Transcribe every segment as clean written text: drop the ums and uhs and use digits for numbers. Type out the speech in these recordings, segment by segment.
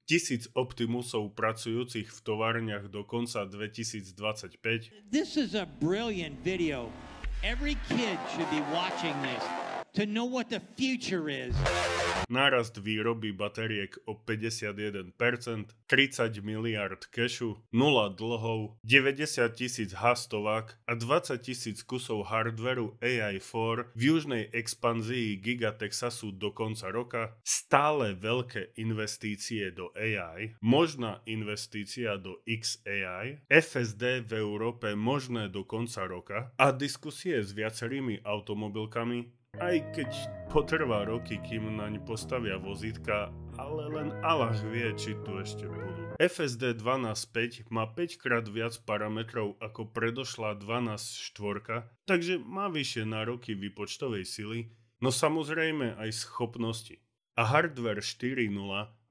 1000 Optimusov pracujúcich v továrniach do konca 2025. This is a brilliant video. Every kid should be watching this to know what the future is. Nárast výroby batériek o 51%, 30 miliard cashu, 0 dlhov, 90 000 hastovák a 20 000 kusov hardveru AI4 v južnej expanzii Giga Texasu do konca roka, stále veľké investície do AI, možná investícia do XAI, FSD v Európe možné do konca roka a diskusie s viacerými automobilkami, aj keď potrvá roky, kým naň postavia vozítka, ale len Allah vie, či tu ešte budú. FSD 12.5 má 5 krát viac parametrov ako predošlá 12.4, takže má vyššie nároky výpočtovej sily, no samozrejme aj schopnosti. A hardware 4.0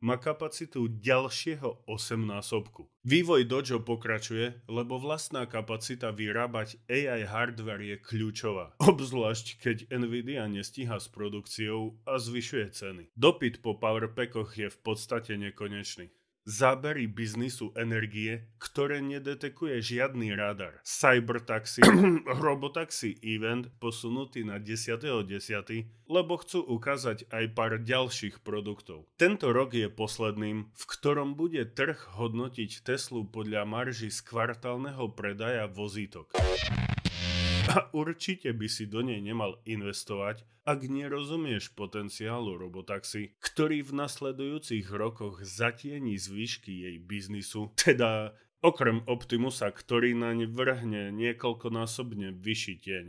má kapacitu ďalšieho 8-násobku. Vývoj Dojo pokračuje, lebo vlastná kapacita vyrábať AI hardware je kľúčová, obzvlášť keď Nvidia nestíha s produkciou a zvyšuje ceny. Dopyt po powerpackoch je v podstate nekonečný. Zábery biznisu energie, ktoré nedetekuje žiadny radar. Cybertaxi, robotaxi event posunutý na 10.10., lebo chcú ukázať aj pár ďalších produktov. Tento rok je posledným, v ktorom bude trh hodnotiť Teslu podľa marží z kvartálneho predaja vozítok. A určite by si do nej nemal investovať, ak nerozumieš potenciálu robotaxi, ktorý v nasledujúcich rokoch zatieni zvyšky jej biznisu, teda okrem Optimusa, ktorý naň vrhne niekoľkonásobne vyšší tieň.